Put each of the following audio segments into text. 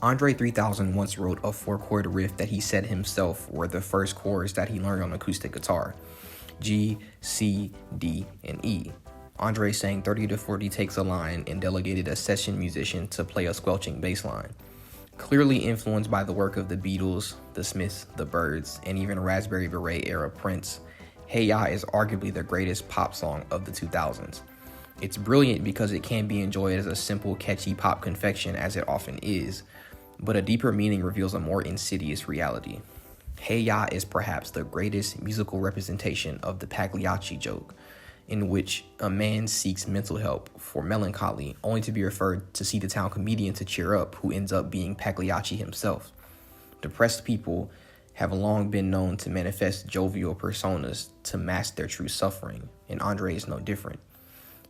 Andre 3000 once wrote a 4-chord riff that he said himself were the first chords that he learned on acoustic guitar: G, C, D, and E. Andre sang 30 to 40 takes a line and delegated a session musician to play a squelching bass line. Clearly influenced by the work of the Beatles, the Smiths, the Byrds, and even Raspberry Beret era Prince, Hey Ya is arguably the greatest pop song of the 2000s. It's brilliant because it can be enjoyed as a simple, catchy pop confection, as it often is, but a deeper meaning reveals a more insidious reality. Hey Ya is perhaps the greatest musical representation of the Pagliacci joke, in which a man seeks mental help for melancholy, only to be referred to seat-of-town comedian to cheer up, who ends up being Pagliacci himself. Depressed people have long been known to manifest jovial personas to mask their true suffering, and Andre is no different.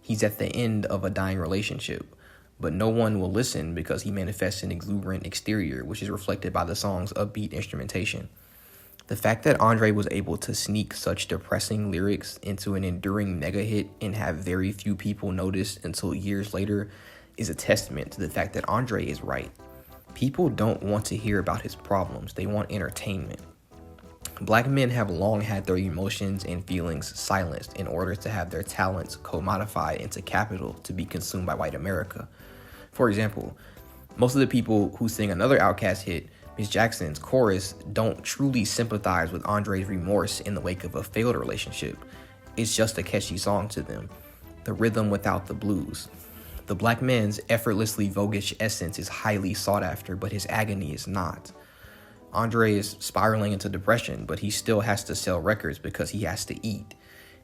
He's at the end of a dying relationship, but no one will listen because he manifests an exuberant exterior, which is reflected by the song's upbeat instrumentation. The fact that Andre was able to sneak such depressing lyrics into an enduring mega hit and have very few people notice until years later is a testament to the fact that Andre is right. People don't want to hear about his problems, they want entertainment. Black men have long had their emotions and feelings silenced in order to have their talents commodified into capital to be consumed by white America. For example, most of the people who sing another OutKast hit, Miss Jackson's chorus, don't truly sympathize with Andre's remorse in the wake of a failed relationship. It's just a catchy song to them, the rhythm without the blues. The black man's effortlessly voguish essence is highly sought after, but his agony is not. Andre is spiraling into depression, but he still has to sell records because he has to eat.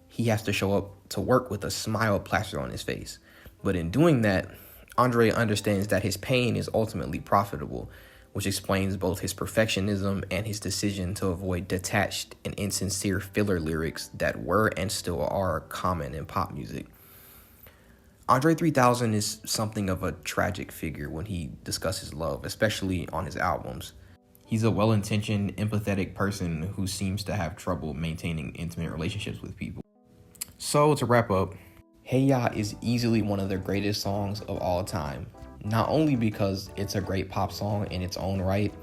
He has to show up to work with a smile plastered on his face. But in doing that, Andre understands that his pain is ultimately profitable, which explains both his perfectionism and his decision to avoid detached and insincere filler lyrics that were and still are common in pop music. Andre 3000 is something of a tragic figure when he discusses love, especially on his albums. He's a well-intentioned, empathetic person who seems to have trouble maintaining intimate relationships with people. So to wrap up, Hey Ya is easily one of the greatest songs of all time. Not only because it's a great pop song in its own right,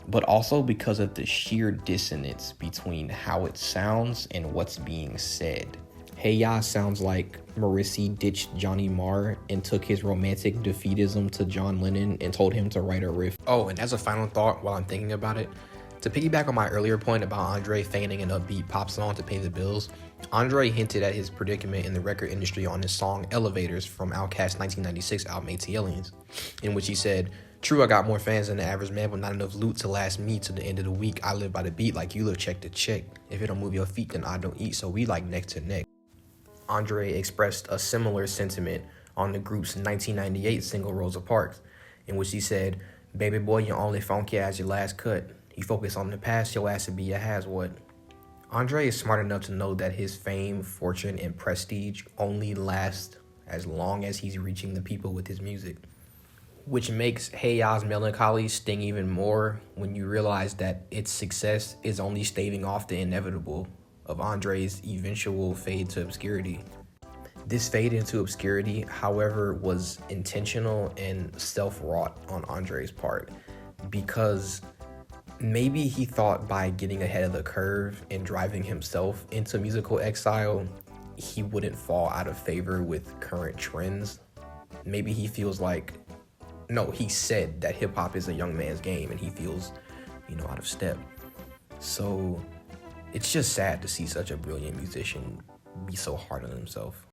but also because of the sheer dissonance between how it sounds and what's being said. Hey Ya sounds like Morrissey ditched Johnny Marr and took his romantic defeatism to John Lennon and told him to write a riff. Oh, and as a final thought while I'm thinking about it, to piggyback on my earlier point about Andre feigning an upbeat pop song to pay the bills, Andre hinted at his predicament in the record industry on his song Elevators from OutKast's 1996 album ATLiens, in which he said, "True, I got more fans than the average man, but not enough loot to last me to the end of the week. I live by the beat like you live check to check. If it don't move your feet, then I don't eat, so we like neck to neck." Andre expressed a similar sentiment on the group's 1998 single Rosa Parks, in which he said, "Baby boy, you're only funky as your last cut. You focus on the past, your ass would be a has-what." Andre is smart enough to know that his fame, fortune, and prestige only last as long as he's reaching the people with his music, which makes Hey Ya's melancholy sting even more when you realize that its success is only staving off the inevitable of Andre's eventual fade to obscurity. This fade into obscurity, however, was intentional and self-wrought on Andre's part, because maybe he thought by getting ahead of the curve and driving himself into musical exile, he wouldn't fall out of favor with current trends. Maybe he feels like, no, he said that hip-hop is a young man's game and he feels, out of step. So it's just sad to see such a brilliant musician be so hard on himself.